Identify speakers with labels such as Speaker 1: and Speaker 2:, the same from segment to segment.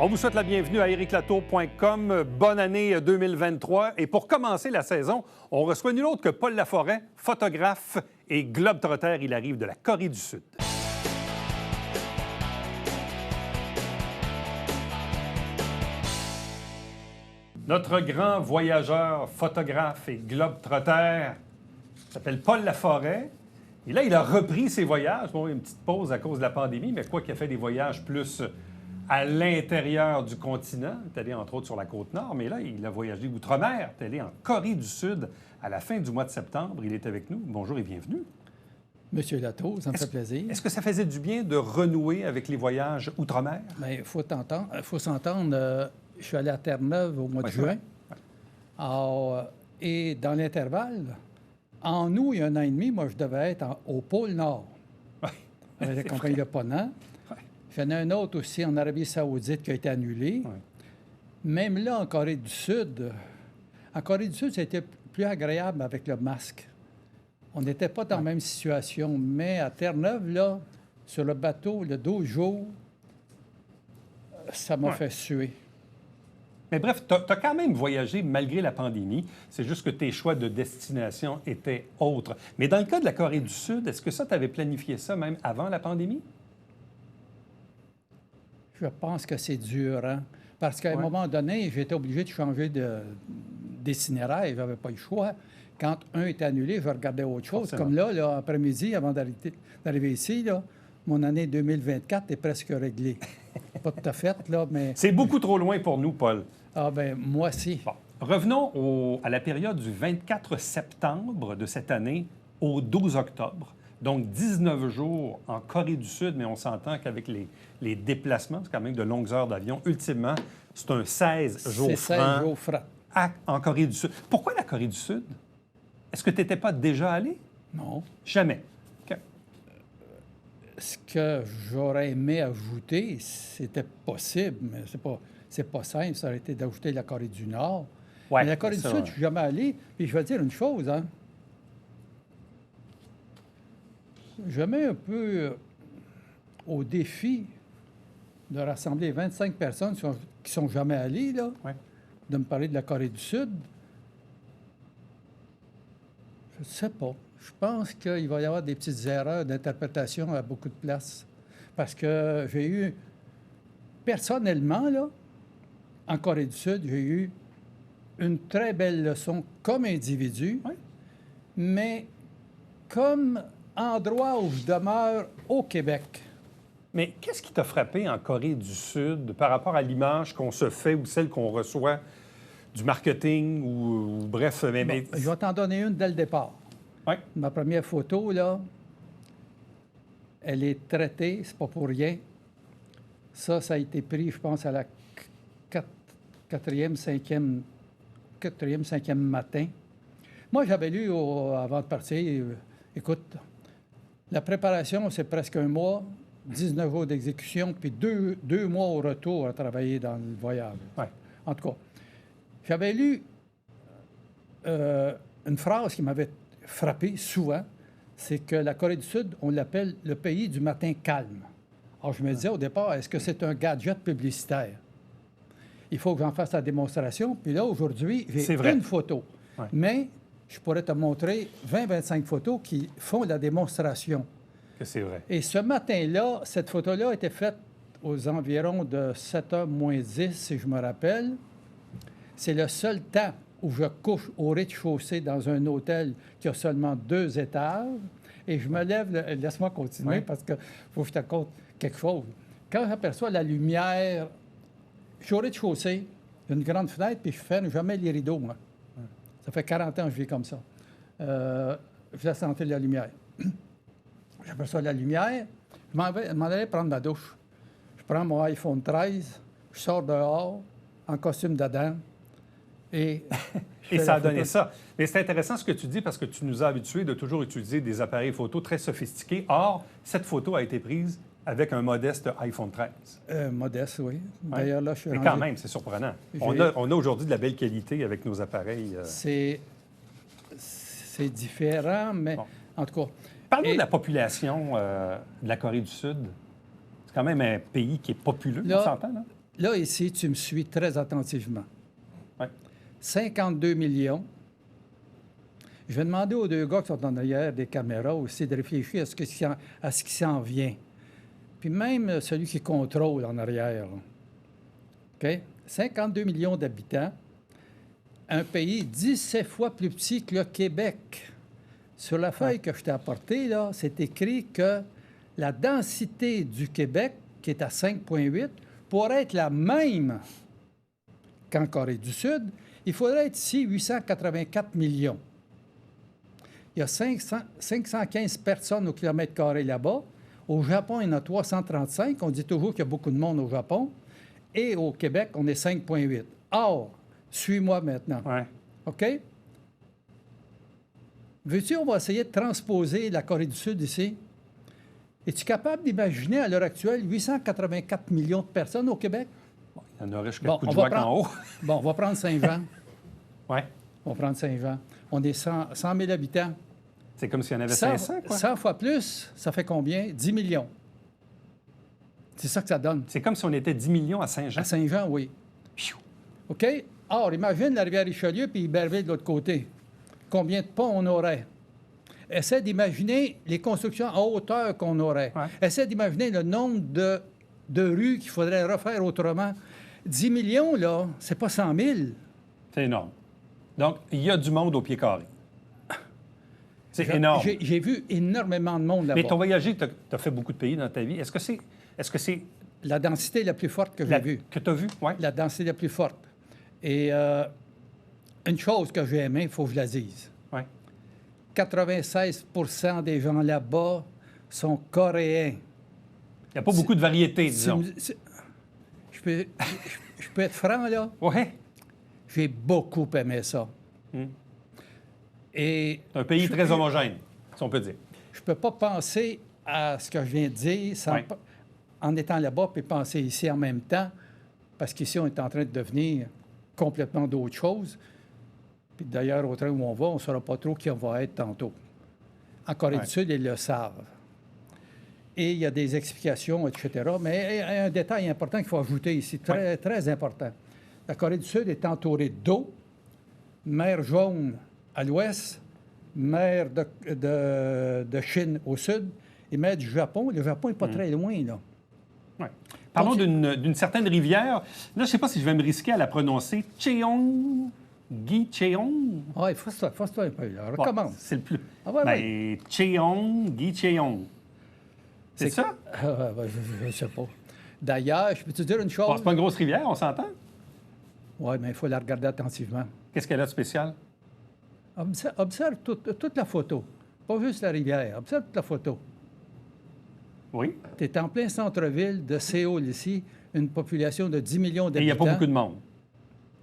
Speaker 1: On vous souhaite la bienvenue à ericlatour.com. Bonne année 2023. Et pour commencer la saison, on reçoit nul autre que Paul Laforêt, photographe et globe-trotter. Il arrive de la Corée du Sud. Notre grand voyageur, photographe et globe-trotter s'appelle Paul Laforêt. Et là, il a repris ses voyages. Bon, une petite pause à cause de la pandémie, mais quoi qu'il a fait des voyages plus à l'intérieur du continent. Il est allé, entre autres, sur la Côte-Nord, mais là, il a voyagé outre-mer. Il est allé en Corée du Sud à la fin du mois de septembre. Il est avec nous. Bonjour et bienvenue.
Speaker 2: Monsieur Latour, ça me fait plaisir.
Speaker 1: Est-ce que ça faisait du bien de renouer avec les voyages outre-mer?
Speaker 2: Bien, il faut s'entendre. Je suis allé à Terre-Neuve au mois de juin.
Speaker 1: Ouais.
Speaker 2: Alors, et dans l'intervalle, en août, il y a un an et demi, moi, je devais être au pôle Nord.
Speaker 1: Oui.
Speaker 2: Avec la compagnie Le Ponant.
Speaker 1: Ouais.
Speaker 2: Il y en a un autre aussi en Arabie Saoudite qui a été annulé.
Speaker 1: Ouais.
Speaker 2: Même là, en Corée du Sud, c'était plus agréable avec le masque. On n'était pas dans la même situation. Mais à Terre-Neuve, là, sur le bateau, le 12 jours, ça m'a fait suer.
Speaker 1: Mais bref, tu as quand même voyagé malgré la pandémie. C'est juste que tes choix de destination étaient autres. Mais dans le cas de la Corée du Sud, est-ce que ça, tu avais planifié ça même avant la pandémie?
Speaker 2: Je pense que c'est dur, hein? Parce qu'à un moment donné, j'étais obligé de changer d'itinéraire. Je n'avais pas le choix. Quand un était annulé, je regardais autre chose.
Speaker 1: Forcément.
Speaker 2: Comme là, après-midi, avant d'arriver ici, là, mon année 2024 est presque réglée. Pas tout à fait, là, mais...
Speaker 1: C'est beaucoup trop loin pour nous, Paul.
Speaker 2: Ah bien, moi aussi.
Speaker 1: Bon. Revenons à la période du 24 septembre de cette année au 12 octobre. Donc, 19 jours en Corée du Sud, mais on s'entend qu'avec les déplacements, c'est quand même de longues heures d'avion. Ultimement, c'est un 16 jours
Speaker 2: C'est 16
Speaker 1: francs
Speaker 2: jours francs.
Speaker 1: en Corée du Sud. Pourquoi la Corée du Sud? Est-ce que tu n'étais pas déjà allé?
Speaker 2: Non.
Speaker 1: Jamais. OK.
Speaker 2: Ce que j'aurais aimé ajouter, c'était possible, mais c'est pas simple. Ça aurait été d'ajouter la Corée du Nord.
Speaker 1: Ouais,
Speaker 2: mais la Corée du Sud, je ne suis jamais allé. Puis je vais dire une chose, hein. Je mets un peu au défi de rassembler 25 personnes qui sont jamais allées, là,
Speaker 1: Ouais.
Speaker 2: de me parler de la Corée du Sud. Je ne sais pas. Je pense qu'il va y avoir des petites erreurs d'interprétation à beaucoup de places. Parce que j'ai eu, personnellement, là, en Corée du Sud, j'ai eu une très belle leçon comme individu,
Speaker 1: Oui.
Speaker 2: mais comme endroit où je demeure au Québec.
Speaker 1: Mais qu'est-ce qui t'a frappé en Corée du Sud par rapport à l'image qu'on se fait ou celle qu'on reçoit du marketing ou bref... Mais...
Speaker 2: Je vais t'en donner une dès le départ.
Speaker 1: Oui.
Speaker 2: Ma première photo, là, elle est traitée, c'est pas pour rien. Ça a été pris, je pense, à la quatrième, cinquième matin. Moi, j'avais lu avant de partir, écoute, la préparation, c'est presque un mois, 19 jours d'exécution, puis deux mois au retour à travailler dans le voyage.
Speaker 1: Ouais.
Speaker 2: En tout cas, j'avais lu une phrase qui m'avait frappé souvent, c'est que la Corée du Sud, on l'appelle le pays du matin calme. Alors, je me disais au départ, est-ce que c'est un gadget publicitaire? Il faut que j'en fasse la démonstration. Puis là, aujourd'hui, j'ai une photo.
Speaker 1: Ouais.
Speaker 2: Mais je pourrais te montrer 20-25 photos qui font la démonstration.
Speaker 1: Que c'est vrai.
Speaker 2: Et ce matin-là, cette photo-là a été faite aux environs de 7h moins 10, si je me rappelle. C'est le seul temps où je couche au rez-de-chaussée dans un hôtel qui a seulement 2 étages. Et je me lève, laisse-moi continuer parce qu'il faut que je te raconte quelque chose. Quand j'aperçois la lumière, je suis au rez-de-chaussée, il y a une grande fenêtre, puis je ne ferme jamais les rideaux, moi. Ça fait 40 ans que je vis comme ça. Je laisse entrer la lumière. J'aperçois la lumière, je m'en allais prendre ma douche. Je prends mon iPhone 13, je sors dehors en costume d'Adam et...
Speaker 1: Et ça a donné ça. Mais c'est intéressant ce que tu dis parce que tu nous as habitués de toujours utiliser des appareils photo très sophistiqués. Or, cette photo a été prise avec un modeste iPhone 13.
Speaker 2: Modeste, oui. D'ailleurs, là, je suis
Speaker 1: Mais
Speaker 2: rendu...
Speaker 1: quand même, c'est surprenant. On a aujourd'hui de la belle qualité avec nos appareils.
Speaker 2: C'est différent, mais en tout cas...
Speaker 1: Parlons de la population de la Corée du Sud. C'est quand même un pays qui est populeux,
Speaker 2: là,
Speaker 1: on s'entend, là?
Speaker 2: là, ici, tu me suis très attentivement.
Speaker 1: Ouais.
Speaker 2: 52 millions. Je vais demander aux deux gars qui sont en arrière des caméras aussi de réfléchir à ce qui s'en vient. Puis même celui qui contrôle en arrière. Là. OK? 52 millions d'habitants. Un pays 17 fois plus petit que le Québec. Sur la feuille que je t'ai apportée, là, c'est écrit que la densité du Québec, qui est à 5,8, pourrait être la même qu'en Corée du Sud. Il faudrait être ici 884 millions. Il y a 515 personnes au kilomètre carré là-bas. Au Japon, il y en a 335. On dit toujours qu'il y a beaucoup de monde au Japon. Et au Québec, on est 5,8. Or, suis-moi maintenant.
Speaker 1: Ouais.
Speaker 2: OK? Veux-tu, on va essayer de transposer la Corée du Sud ici? Es-tu capable d'imaginer à l'heure actuelle 884 millions de personnes au Québec?
Speaker 1: Il y en aurait jusqu'à
Speaker 2: Bon,
Speaker 1: coup de joie en haut.
Speaker 2: Bon, on va prendre Saint-Jean.
Speaker 1: Oui.
Speaker 2: On va prendre Saint-Jean. On est 100 000 habitants.
Speaker 1: C'est comme s'il y en avait 500, quoi.
Speaker 2: 100 fois plus, ça fait combien? 10 millions. C'est ça que ça donne.
Speaker 1: C'est comme si on était 10 millions à Saint-Jean.
Speaker 2: À Saint-Jean, oui.
Speaker 1: Piou.
Speaker 2: OK? Or, imagine la rivière Richelieu puis Iberville de l'autre côté. Combien de ponts on aurait? Essaie d'imaginer les constructions en hauteur qu'on aurait.
Speaker 1: Ouais.
Speaker 2: Essaie d'imaginer le nombre de rues qu'il faudrait refaire autrement. 10 millions, là, c'est pas 100 000.
Speaker 1: C'est énorme. Donc, il y a du monde au pied carré. C'est énorme.
Speaker 2: J'ai vu énormément de monde là-bas.
Speaker 1: Mais tu as voyagé, tu as fait beaucoup de pays dans ta vie. Est-ce que c'est
Speaker 2: La densité la plus forte que j'ai vue.
Speaker 1: Que tu as vue? Oui.
Speaker 2: La densité la plus forte. Et une chose que j'ai aimée, il faut que je la dise.
Speaker 1: Oui.
Speaker 2: 96 des gens là-bas sont coréens.
Speaker 1: Il n'y a pas beaucoup de variétés, disons.
Speaker 2: Je peux être franc, là?
Speaker 1: Oui.
Speaker 2: J'ai beaucoup aimé ça. Et
Speaker 1: C'est un pays très homogène, si on peut dire.
Speaker 2: je ne peux pas penser à ce que je viens de dire en étant là-bas puis penser ici en même temps, parce qu'ici, on est en train de devenir complètement d'autre chose. Puis d'ailleurs, au train où on va, on ne saura pas trop qui on va être tantôt. En Corée du Sud, ils le savent. Et il y a des explications, etc. Mais un détail important qu'il faut ajouter ici, très, très important. La Corée du Sud est entourée d'eau, mer Jaune à l'ouest, mer de Chine au sud et mer du Japon. Le Japon n'est pas très loin, là.
Speaker 1: Ouais. Parlons d'une certaine rivière. Là, je ne sais pas si je vais me risquer à la prononcer. Cheong. Guy Cheong.
Speaker 2: Oui, force-toi un peu, là. Recommence.
Speaker 1: C'est le plus.
Speaker 2: Ah ouais,
Speaker 1: Cheong, Guy Cheong. C'est ça?
Speaker 2: Je ne sais pas. D'ailleurs, je peux te dire une chose?
Speaker 1: Bon, c'est pas une grosse rivière, on s'entend?
Speaker 2: Oui, mais il faut la regarder attentivement.
Speaker 1: Qu'est-ce qu'elle a de spécial?
Speaker 2: Observe toute la photo. Pas juste la rivière. Observe toute la photo.
Speaker 1: Oui.
Speaker 2: Tu es en plein centre-ville de Séoul, ici, une population de 10 millions d'habitants.
Speaker 1: Et il n'y a pas beaucoup de monde.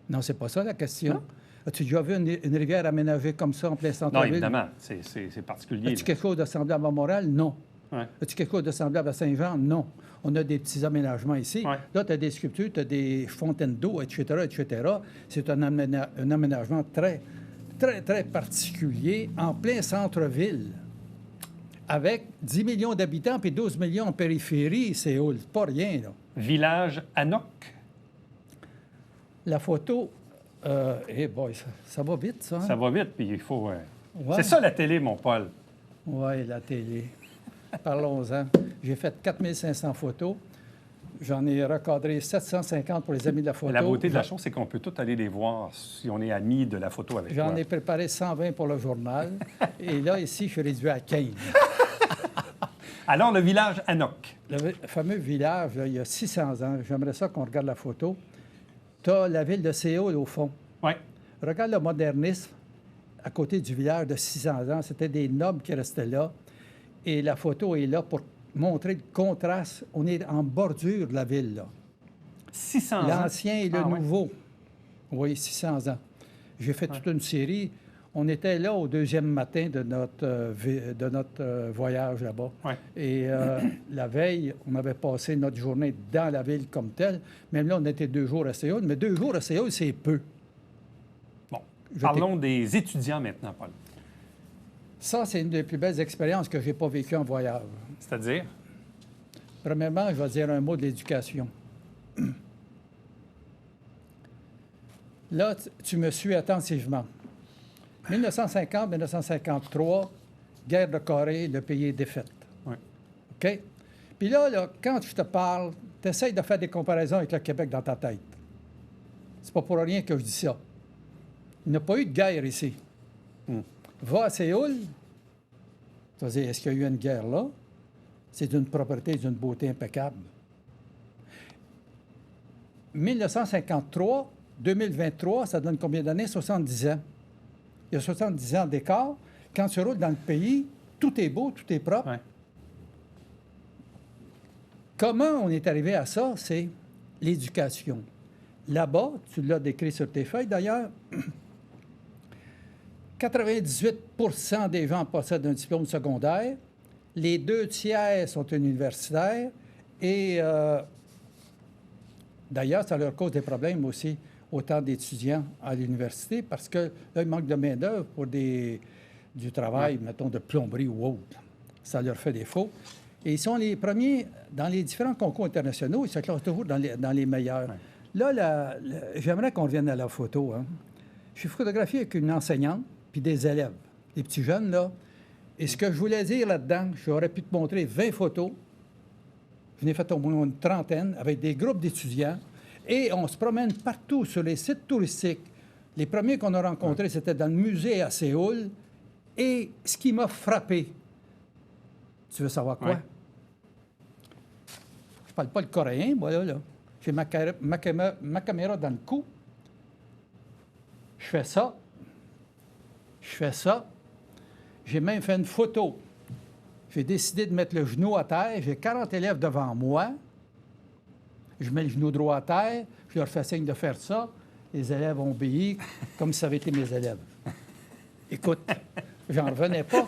Speaker 2: Non, c'est pas ça la question.
Speaker 1: Non?
Speaker 2: As-tu déjà vu une rivière aménagée comme ça en plein
Speaker 1: Non,
Speaker 2: centre-ville?
Speaker 1: évidemment. C'est particulier.
Speaker 2: As-tu quelque chose de semblable à Montréal? Non.
Speaker 1: Ouais.
Speaker 2: As-tu quelque chose de semblable à Saint-Jean? Non. On a des petits aménagements ici.
Speaker 1: Ouais.
Speaker 2: Là, tu as des sculptures, tu as des fontaines d'eau, etc., etc. C'est un aménagement très, très, très particulier en plein centre-ville. Avec 10 millions d'habitants puis 12 millions en périphérie, Séoul. C'est pas rien, là.
Speaker 1: Village Hanok.
Speaker 2: La photo, boy, ça va vite, ça. Hein?
Speaker 1: Ça va vite, puis il faut...
Speaker 2: Ouais.
Speaker 1: C'est ça, la télé, mon Paul.
Speaker 2: Oui, la télé. Parlons-en. J'ai fait 4500 photos. J'en ai recadré 750 pour les amis de la photo.
Speaker 1: La beauté de la chose, c'est qu'on peut tout aller les voir si on est amis de la photo avec toi.
Speaker 2: J'en ai préparé 120 pour le journal. Et là, ici, je suis réduit à 15.
Speaker 1: Alors, le village Hanok.
Speaker 2: Le fameux village, là, il y a 600 ans. J'aimerais ça qu'on regarde la photo. Tu as la ville de Séoul, au fond.
Speaker 1: Oui.
Speaker 2: Regarde le modernisme à côté du village de 600 ans. C'était des nobles qui restaient là. Et la photo est là pour montrer le contraste. On est en bordure de la ville, là.
Speaker 1: 600 ans.
Speaker 2: L'ancien et le
Speaker 1: Ah, ouais.
Speaker 2: nouveau. Oui, 600 ans. J'ai fait toute une série. On était là au deuxième matin de notre voyage là-bas.
Speaker 1: Ouais.
Speaker 2: Et la veille, on avait passé notre journée dans la ville comme telle. Même là, on était 2 jours à Séoul. Mais 2 jours à Séoul, c'est peu.
Speaker 1: Bon, parlons des étudiants maintenant, Paul.
Speaker 2: Ça, c'est une des plus belles expériences que je n'ai pas vécues en voyage.
Speaker 1: C'est-à-dire?
Speaker 2: Premièrement, je vais dire un mot de l'éducation. Là, tu me suis attentivement. 1950-1953, guerre de Corée, le pays est défaite.
Speaker 1: Oui.
Speaker 2: OK? Puis là, quand je te parle, tu essaies de faire des comparaisons avec le Québec dans ta tête. C'est pas pour rien que je dis ça. Il n'y a pas eu de guerre ici. Va à Séoul, tu vas dire, est-ce qu'il y a eu une guerre là? C'est d'une propreté, d'une beauté impeccable. 1953, 2023, ça donne combien d'années? 70 ans. Il y a 70 ans d'écart. Quand tu roules dans le pays, tout est beau, tout est propre.
Speaker 1: Ouais.
Speaker 2: Comment on est arrivé à ça? C'est l'éducation. Là-bas, tu l'as décrit sur tes feuilles d'ailleurs, 98 des gens possèdent un diplôme secondaire, les 2 tiers sont universitaires et d'ailleurs, ça leur cause des problèmes aussi, autant d'étudiants à l'université, parce que là, il manque de main-d'œuvre pour du travail, mettons, de plomberie ou autre. Ça leur fait défaut. Et ils sont les premiers dans les différents concours internationaux, ils se classent toujours dans les meilleurs.
Speaker 1: Ouais.
Speaker 2: Là, j'aimerais qu'on revienne à la photo. Hein. Je suis photographié avec une enseignante puis des élèves, des petits jeunes, là. Et ce que je voulais dire là-dedans, j'aurais pu te montrer 20 photos. Je n'ai fait au moins une trentaine avec des groupes d'étudiants. Et on se promène partout sur les sites touristiques. Les premiers qu'on a rencontrés, c'était dans le musée à Séoul. Et ce qui m'a frappé, tu veux savoir quoi?
Speaker 1: Ouais.
Speaker 2: Je parle pas le coréen, moi, là. J'ai ma caméra dans le cou. Je fais ça. Je fais ça. J'ai même fait une photo. J'ai décidé de mettre le genou à terre. J'ai 40 élèves devant moi. Je mets le genou droit à terre. Je leur fais signe de faire ça. Les élèves ont obéi comme si ça avait été mes élèves. Écoute, j'en revenais pas.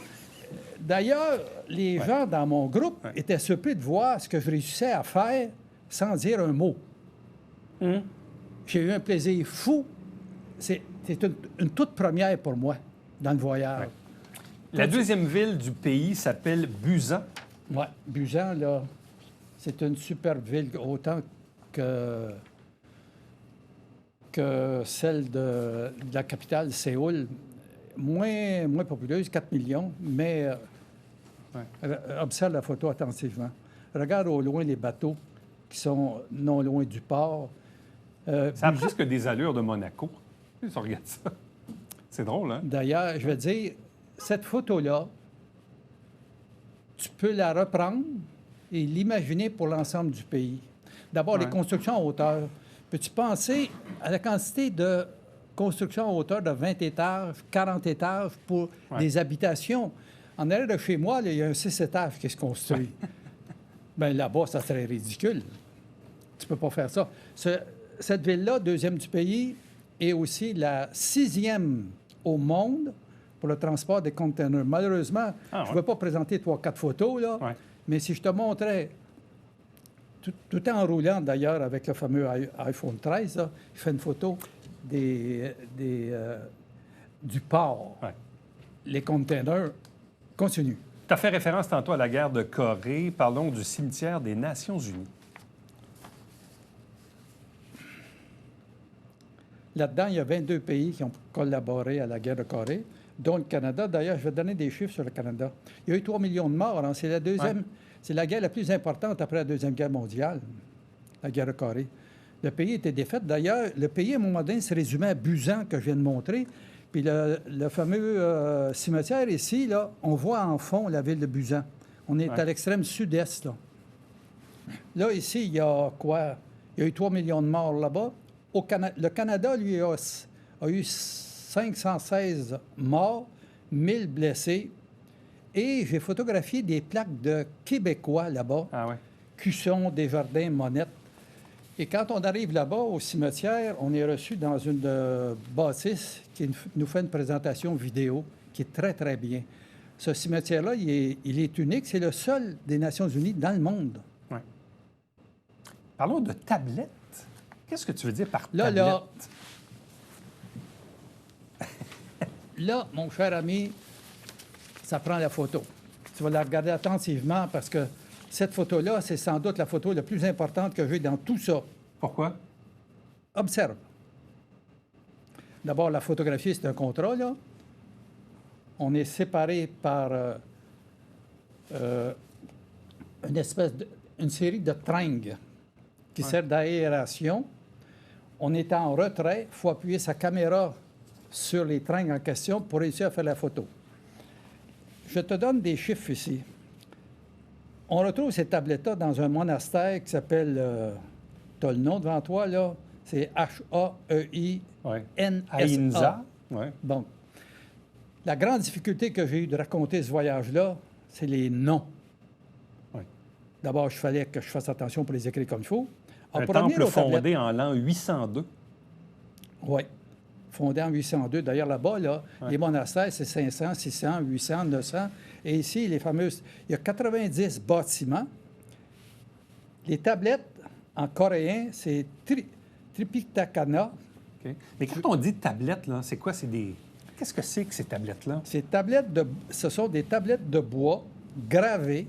Speaker 2: D'ailleurs, les gens dans mon groupe étaient surpris de voir ce que je réussissais à faire sans dire un mot. J'ai eu un plaisir fou. C'est une toute première pour moi dans le voyage.
Speaker 1: La deuxième ville du pays s'appelle Busan.
Speaker 2: Oui, Busan, là, c'est une superbe ville, autant que celle de la capitale, Séoul. Moins populeuse, 4 millions, mais observe la photo attentivement. Regarde au loin les bateaux qui sont non loin du port.
Speaker 1: Ça a presque des allures de Monaco. Si on regarde ça. C'est drôle, hein?
Speaker 2: D'ailleurs, je vais te dire, cette photo-là, tu peux la reprendre et l'imaginer pour l'ensemble du pays. D'abord, les constructions en hauteur. Peux-tu penser à la quantité de constructions en hauteur de 20 étages, 40 étages pour des habitations? En arrière de chez moi, là, il y a un 6 étages qui se construit. Bien, là-bas, ça serait ridicule. Tu peux pas faire ça. Cette ville-là, deuxième du pays, est aussi la 6e au monde pour le transport des conteneurs. Malheureusement, je ne vais pas présenter 3-4 photos, là, mais si je te montrais, tout en roulant d'ailleurs avec le fameux iPhone 13, là, je fais une photo du port. Les conteneurs continuent.
Speaker 1: Tu as fait référence tantôt à la guerre de Corée. Parlons du cimetière des Nations unies.
Speaker 2: Là-dedans, il y a 22 pays qui ont collaboré à la guerre de Corée, dont le Canada. D'ailleurs, je vais te donner des chiffres sur le Canada. Il y a eu 3 millions de morts. Hein. C'est la deuxième, c'est la guerre la plus importante après la Deuxième Guerre mondiale, la guerre de Corée. Le pays était défait. D'ailleurs, le pays, à un moment donné, se résumait à Busan, que je viens de montrer. Puis le fameux cimetière ici, là, on voit en fond la ville de Busan. On est à l'extrême sud-est, là. Là, ici, il y a quoi? Il y a eu 3 millions de morts là-bas. Le Canada, lui, a eu 516 morts, 1000 blessés. Et j'ai photographié des plaques de Québécois là-bas, Cusson, Desjardins, Monette. Et quand on arrive là-bas, au cimetière, on est reçu dans une bâtisse qui nous fait une présentation vidéo qui est très, très bien. Ce cimetière-là, il est unique. C'est le seul des Nations unies dans le monde.
Speaker 1: Parlons de tablettes. Qu'est-ce que tu veux dire par tablette?
Speaker 2: Là, mon cher ami, ça prend la photo. Tu vas la regarder attentivement parce que cette photo-là, c'est sans doute la photo la plus importante que j'ai dans tout ça.
Speaker 1: Pourquoi?
Speaker 2: Observe. D'abord, la photographie, c'est un contrat, là. On est séparés par une série de tringues qui servent d'aération. On est en retrait, il faut appuyer sa caméra sur les tringues en question pour réussir à faire la photo. Je te donne des chiffres ici. On retrouve ces tablettes-là dans un monastère qui s'appelle... tu as le nom devant toi, là. C'est H-A-E-I-N-S-A.
Speaker 1: Ahimsa. Ouais.
Speaker 2: Bon. La grande difficulté que j'ai eue de raconter ce voyage-là, c'est les noms.
Speaker 1: Oui.
Speaker 2: D'abord, il fallait que je fasse attention pour les écrire comme il faut.
Speaker 1: Un temple fondé en l'an 802.
Speaker 2: Oui, fondé en 802. D'ailleurs, là-bas, là, les monastères, c'est 500, 600, 800, 900. Et ici, les fameuses... Il y a 90 bâtiments. Les tablettes, en coréen, c'est Tripitaka.
Speaker 1: OK. Mais quand on dit tablette, là, c'est quoi? Qu'est-ce que c'est que ces tablettes-là?
Speaker 2: Ce sont des tablettes de bois gravées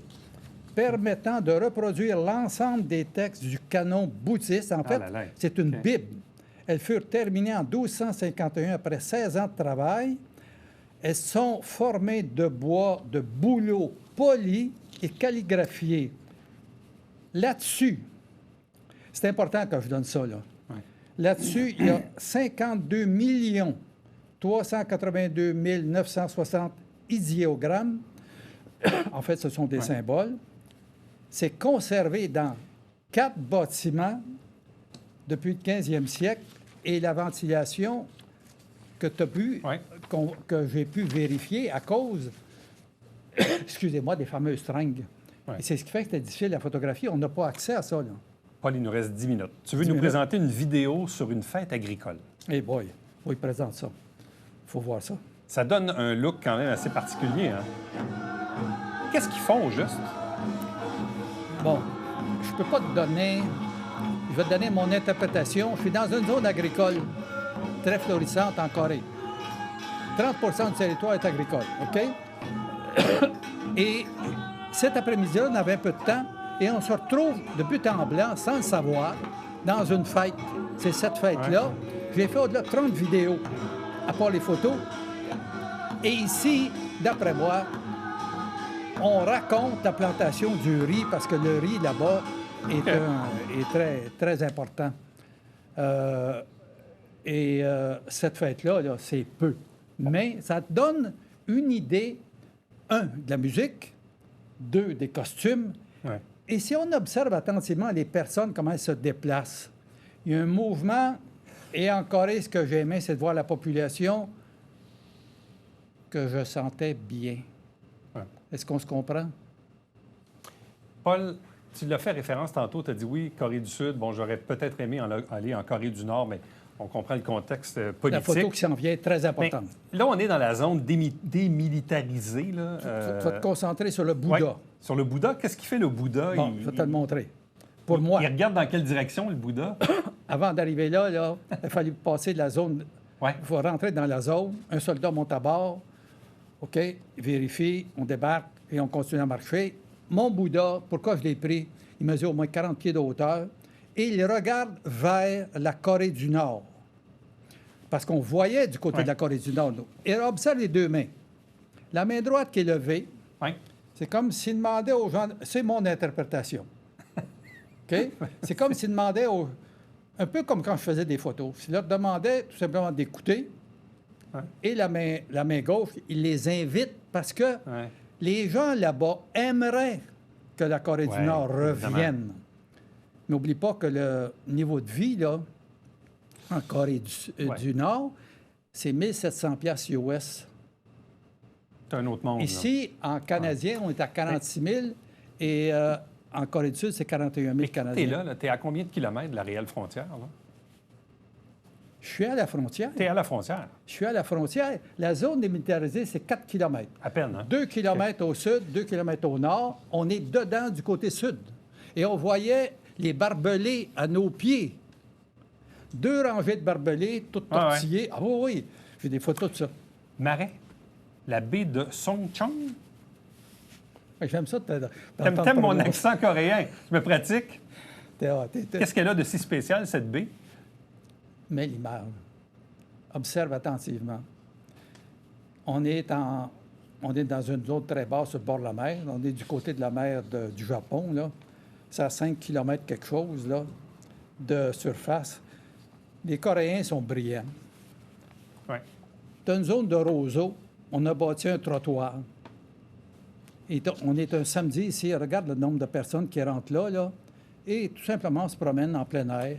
Speaker 2: permettant de reproduire l'ensemble des textes du canon bouddhiste. En fait, c'est une Bible. Elles furent terminées en 1251 après 16 ans de travail. Elles sont formées de bois, de bouleaux polis et calligraphiés. Là-dessus, c'est important que je donne ça, là.
Speaker 1: Ouais.
Speaker 2: Là-dessus, il y a 52 382 960 idéogrammes. En fait, ce sont des symboles. C'est conservé dans 4 bâtiments depuis le 15e siècle et la ventilation que tu as pu, que j'ai pu vérifier à cause, excusez-moi, des fameuses tringues. Ouais. Et c'est ce qui fait que c'était difficile la photographie. On n'a pas accès à ça, là.
Speaker 1: Paul, il nous reste 10 minutes. Tu veux nous présenter une vidéo sur une fête agricole?
Speaker 2: Eh boy, oui, présente ça. Il faut voir ça.
Speaker 1: Ça donne un look quand même assez particulier, hein? Qu'est-ce qu'ils font, au juste?
Speaker 2: Bon, je peux pas te donner... Je vais te donner mon interprétation. Je suis dans une zone agricole très florissante en Corée. 30 du territoire est agricole, OK? Et cet après-midi-là, on avait un peu de temps et on se retrouve de but en blanc, sans le savoir, dans une fête. C'est cette fête-là. J'ai fait au-delà de 30 vidéos, à part les photos. Et ici, d'après moi, on raconte la plantation du riz parce que le riz, là-bas, est très, très important. Cette fête-là, là, c'est peu. Mais ça te donne une idée, 1, de la musique, 2, des costumes. Ouais. Et si on observe attentivement les personnes, comment elles se déplacent, il y a un mouvement, et en Corée, ce que j'aimais, c'est de voir la population que je sentais bien. Ouais. Est-ce qu'on se comprend?
Speaker 1: Paul, tu l'as fait référence tantôt, tu as dit oui, Corée du Sud, bon, j'aurais peut-être aimé aller en Corée du Nord, mais on comprend le contexte politique.
Speaker 2: La photo qui s'en vient est très importante.
Speaker 1: Mais là, on est dans la zone démilitarisée. Là,
Speaker 2: Tu vas te concentrer sur le Bouddha.
Speaker 1: Ouais, sur le Bouddha. Qu'est-ce qu'il fait, le Bouddha?
Speaker 2: Bon, je vais te le montrer. Pour moi...
Speaker 1: Il regarde dans quelle direction, le Bouddha?
Speaker 2: Avant d'arriver là, il a fallu passer de la zone... Il faut rentrer dans la zone. Un soldat monte à bord. OK, vérifie, on débarque et on continue à marcher. Mon Bouddha, pourquoi je l'ai pris? Il mesure au moins 40 pieds de hauteur et il regarde vers la Corée du Nord. Parce qu'on voyait du côté de la Corée du Nord. Et observe les deux mains. La main droite qui est levée, c'est comme s'il demandait aux gens... C'est mon interprétation. OK? C'est comme s'il demandait aux... Un peu comme quand je faisais des photos. S'il leur demandait tout simplement d'écouter, et la main gauche, il les invite parce que les gens là-bas aimeraient que la Corée du Nord revienne. N'oublie pas que le niveau de vie, là, en Corée du Nord, c'est 1 700 $ US.
Speaker 1: C'est un autre monde.
Speaker 2: Ici, en canadien, on est à 46 000 et en Corée du Sud, c'est 41 000 canadiens.
Speaker 1: Tu es à combien de kilomètres de la réelle frontière? Là?
Speaker 2: Je suis à la frontière.
Speaker 1: Tu es à la frontière? Je
Speaker 2: suis à la frontière. La zone démilitarisée, c'est 4 km.
Speaker 1: À peine, hein?
Speaker 2: 2 km au sud, 2 km au nord. On est dedans du côté sud. Et on voyait les barbelés à nos pieds. 2 rangées de barbelés, toutes tortillées. Ah oui, j'ai des photos de ça.
Speaker 1: Marais? La baie de Songchon?
Speaker 2: J'aime ça.
Speaker 1: T'aimes mon accent coréen. Je me pratique. Qu'est-ce qu'elle a de si spécial, cette baie?
Speaker 2: Mais l'image. Observe attentivement. On est dans une zone très basse sur le bord de la mer. On est du côté de la mer du Japon, là. C'est à 5 km quelque chose, là, de surface. Les Coréens sont brillants.
Speaker 1: Ouais.
Speaker 2: Dans une zone de roseau, on a bâti un trottoir. Et on est un samedi ici. Regarde le nombre de personnes qui rentrent là, et tout simplement se promènent en plein air.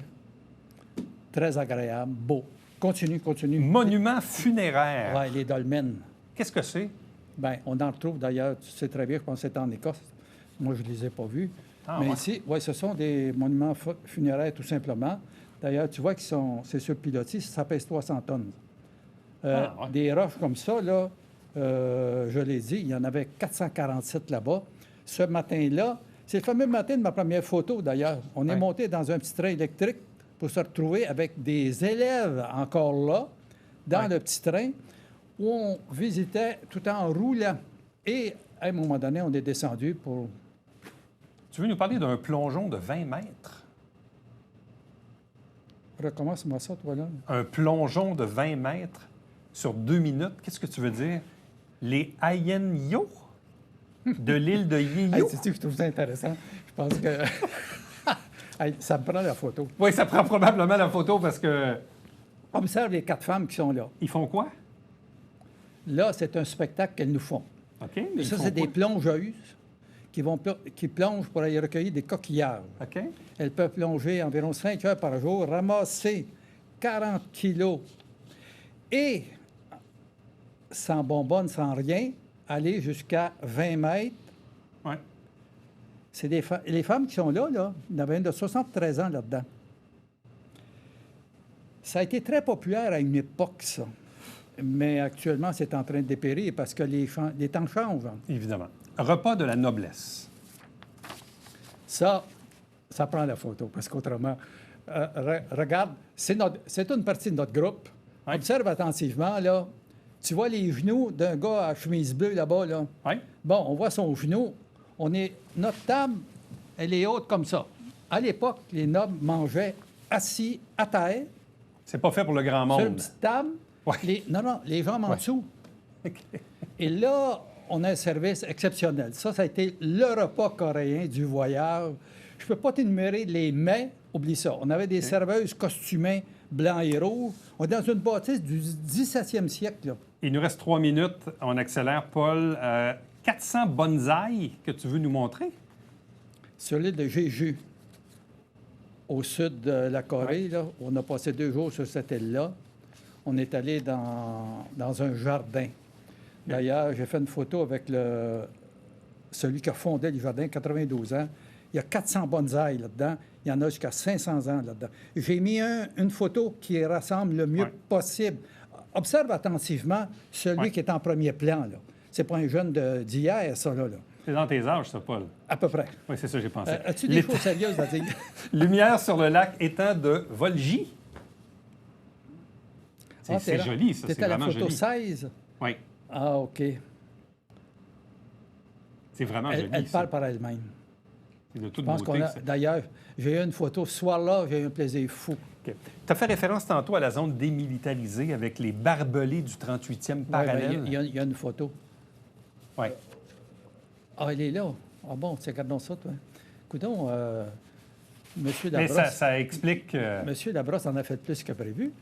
Speaker 2: Très agréable, beau. Continue.
Speaker 1: Monument funéraire.
Speaker 2: Oui, les dolmens.
Speaker 1: Qu'est-ce que c'est?
Speaker 2: Bien, on en retrouve d'ailleurs, tu sais très bien, je pense que c'est en Écosse. Moi, je ne les ai pas vus.
Speaker 1: Ah,
Speaker 2: mais
Speaker 1: ouais.
Speaker 2: ici, oui, ce sont des monuments funéraires tout simplement. D'ailleurs, tu vois c'est sur pilotis, ça pèse 300 tonnes.
Speaker 1: Ouais.
Speaker 2: Des roches comme ça, là, je l'ai dit, il y en avait 447 là-bas. Ce matin-là, c'est le fameux matin de ma première photo, d'ailleurs. On est monté dans un petit train électrique pour se retrouver avec des élèves encore là, dans le petit train, où on visitait tout en roulant. Et à un moment donné, on est descendu pour...
Speaker 1: Tu veux nous parler d'un plongeon de 20 mètres?
Speaker 2: Recommence-moi ça, toi, là.
Speaker 1: Un plongeon de 20 mètres sur 2 minutes? Qu'est-ce que tu veux dire? Les Ayenyo de l'île de Yeyo?
Speaker 2: Hey, sais-tu que je trouve ça intéressant? Je pense que... Hey, ça me prend la photo.
Speaker 1: Oui, ça prend probablement la photo parce que...
Speaker 2: Observe les 4 femmes qui sont là.
Speaker 1: Ils font quoi?
Speaker 2: Là, c'est un spectacle qu'elles nous font.
Speaker 1: OK. Mais ils
Speaker 2: Ça,
Speaker 1: font
Speaker 2: c'est des
Speaker 1: quoi?
Speaker 2: plongeuses qui plongent pour aller recueillir des coquillages.
Speaker 1: OK.
Speaker 2: Elles peuvent plonger environ 5 heures par jour, ramasser 40 kilos et, sans bonbonne, sans rien, aller jusqu'à 20 mètres.
Speaker 1: Ouais.
Speaker 2: C'est les femmes qui sont là, il y en avait une de 73 ans là-dedans. Ça a été très populaire à une époque, ça. Mais actuellement, c'est en train de dépérir parce que les temps changent.
Speaker 1: Évidemment. Repas de la noblesse.
Speaker 2: Ça prend la photo, parce qu'autrement, regarde, c'est une partie de notre groupe.
Speaker 1: Ouais.
Speaker 2: Observe attentivement, là. Tu vois les genoux d'un gars à chemise bleue là-bas, là?
Speaker 1: Oui.
Speaker 2: Bon, on voit son genou. Notre table, elle est haute comme ça. À l'époque, les nobles mangeaient assis à terre,
Speaker 1: C'est pas fait pour le grand
Speaker 2: sur une
Speaker 1: monde.
Speaker 2: petite table.
Speaker 1: Ouais.
Speaker 2: Les jambes en
Speaker 1: Ouais.
Speaker 2: dessous.
Speaker 1: OK.
Speaker 2: Et là, on a un service exceptionnel. Ça a été le repas coréen du voyage. Je ne peux pas t'énumérer les mets. Oublie ça. On avait des serveuses costumées blancs et rouges. On est dans une bâtisse du 17e siècle, là.
Speaker 1: Il nous reste 3 minutes. On accélère, Paul. 400 bonsaïs que tu veux nous montrer?
Speaker 2: Sur l'île de Jeju, au sud de la Corée, là, on a passé 2 jours sur cette île-là. On est allé dans un jardin. D'ailleurs, j'ai fait une photo avec celui qui a fondé le jardin, 92 ans. Il y a 400 bonsaïs là-dedans. Il y en a jusqu'à 500 ans là-dedans. J'ai mis une photo qui rassemble le mieux possible. Observe attentivement celui qui est en premier plan, là. C'est pas un jeune d'hier, ça, là.
Speaker 1: C'est dans tes âges, ça, Paul.
Speaker 2: À peu près.
Speaker 1: Oui, c'est ça que j'ai pensé.
Speaker 2: As-tu des choses sérieuses à dire?
Speaker 1: Lumière sur le lac étang de Volgy.
Speaker 2: Ah,
Speaker 1: C'est joli, ça. C'est
Speaker 2: C'était la
Speaker 1: vraiment
Speaker 2: photo
Speaker 1: joli.
Speaker 2: 16?
Speaker 1: Oui,
Speaker 2: Ah, OK.
Speaker 1: c'est vraiment joli.
Speaker 2: Elle
Speaker 1: ça.
Speaker 2: parle par elle-même.
Speaker 1: C'est de toute
Speaker 2: Je pense
Speaker 1: beauté. ça.
Speaker 2: D'ailleurs, j'ai eu une photo ce soir-là, j'ai eu un plaisir fou.
Speaker 1: Tu as fait référence tantôt à la zone démilitarisée avec les barbelés du 38e parallèle.
Speaker 2: Il y a une photo.
Speaker 1: Oui.
Speaker 2: Ah, elle est là. Ah bon, tiens, regardons ça, toi. Écoutons, Monsieur
Speaker 1: Mais
Speaker 2: Labrosse.
Speaker 1: ça explique...
Speaker 2: Monsieur Labrosse en a fait plus que prévu.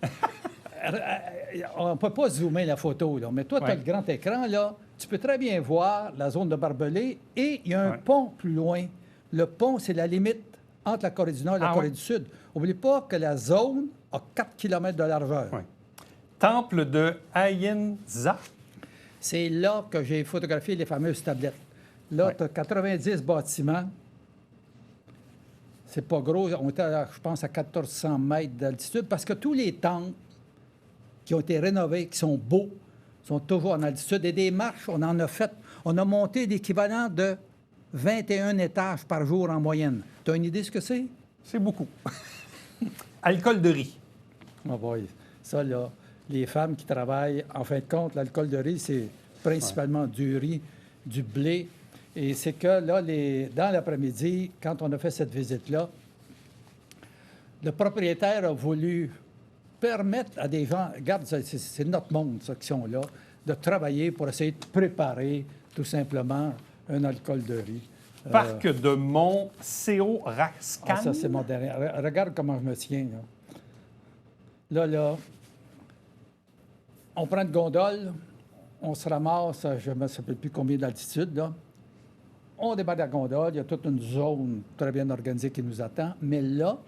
Speaker 2: On ne peut pas zoomer la photo, là. Mais toi, tu as
Speaker 1: Ouais.
Speaker 2: le grand écran, là. Tu peux très bien voir la zone de barbelés et il y a un
Speaker 1: Ouais.
Speaker 2: pont plus loin. Le pont, c'est la limite entre la Corée du Nord et la
Speaker 1: Ah
Speaker 2: Corée
Speaker 1: ouais?
Speaker 2: du Sud. N'oublie pas que la zone a 4 km de largeur.
Speaker 1: Ouais. Temple de Ayenza.
Speaker 2: C'est là que j'ai photographié les fameuses tablettes. Là,
Speaker 1: Ouais.
Speaker 2: tu as 90 bâtiments. C'est pas gros. On était, je pense, à 1400 mètres d'altitude parce que tous les temples qui ont été rénovés, qui sont beaux, sont toujours en altitude. Et des marches, on en a fait. On a monté l'équivalent de 21 étages par jour en moyenne. Tu as une idée de ce que c'est?
Speaker 1: C'est beaucoup. Alcool de riz.
Speaker 2: Oh boy. Ça, là, les femmes qui travaillent, en fin de compte, l'alcool de riz, c'est principalement du riz, du blé. Et c'est que là, dans l'après-midi, quand on a fait cette visite-là, le propriétaire a voulu permettre à des gens, regarde, c'est notre monde, ça, qui sont là, de travailler pour essayer de préparer tout simplement un alcool de riz.
Speaker 1: Parc de Mont-Séo-Rascan.
Speaker 2: Ça, c'est mon dernier. Regarde comment je me tiens, là. Là, on prend une gondole, on se ramasse, je ne me rappelle plus combien d'altitude, là. On débarque de la gondole, il y a toute une zone très bien organisée qui nous attend. Mais là,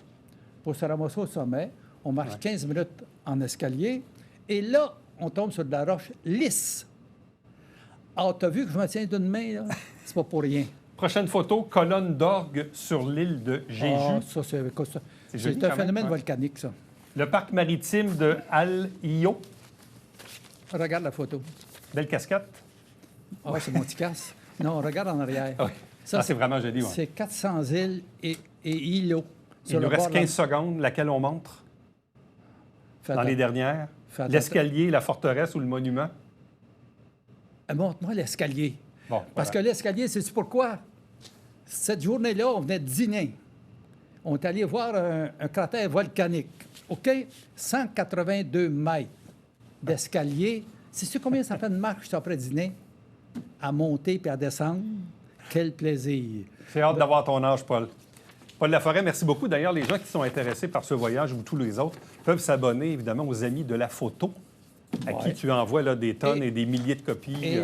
Speaker 2: pour se ramasser au sommet, on marche 15 minutes en escalier et là, on tombe sur de la roche lisse. Ah, t'as vu que je me tiens d'une main, là? C'est pas pour rien.
Speaker 1: Prochaine photo, colonne d'orgue sur l'île de Jeju.
Speaker 2: Ah, ça, c'est un phénomène volcanique, ça.
Speaker 1: Le parc maritime de Al-Iyo.
Speaker 2: Regarde la photo.
Speaker 1: Belle casquette.
Speaker 2: Ah, c'est mon petit casse. Non, regarde en arrière.
Speaker 1: Oui. Ça, c'est vraiment joli. Ouais.
Speaker 2: C'est 400 îles et îlots.
Speaker 1: Il nous reste 15 secondes. Laquelle on montre? Dans les dernières. L'escalier, la forteresse ou le monument?
Speaker 2: Montre-moi l'escalier.
Speaker 1: Bon,
Speaker 2: parce que l'escalier, sais-tu pourquoi? Cette journée-là, on venait de dîner. On est allé voir un cratère volcanique. OK? 182 mètres d'escalier. Sais-tu combien ça fait de marche après dîner? À monter puis à descendre? Quel plaisir!
Speaker 1: J'ai hâte d'avoir ton âge, Paul. Paul Laforêt, merci beaucoup. D'ailleurs, les gens qui sont intéressés par ce voyage ou tous les autres peuvent s'abonner, évidemment, aux Amis de la photo, à qui tu envoies là, des tonnes et des milliers de copies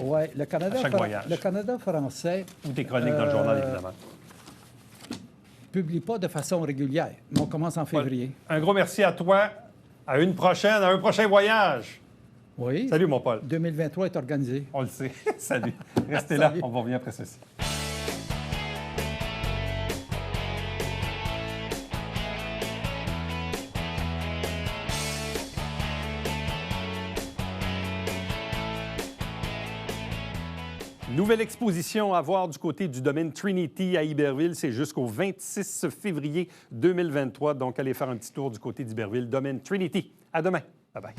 Speaker 2: oui, le Canada,
Speaker 1: à chaque voyage.
Speaker 2: Le Canada français...
Speaker 1: Ou des chroniques dans le journal, évidemment.
Speaker 2: Publie pas de façon régulière, mais on commence en février.
Speaker 1: Paul, un gros merci à toi. À une prochaine, à un prochain voyage.
Speaker 2: Oui.
Speaker 1: Salut, mon Paul.
Speaker 2: 2023 est organisé.
Speaker 1: On le sait. Salut. Restez là, on va revenir après ceci. Nouvelle exposition à voir du côté du domaine Trinity à Iberville. C'est jusqu'au 26 février 2023. Donc, allez faire un petit tour du côté d'Iberville, domaine Trinity. À demain. Bye-bye.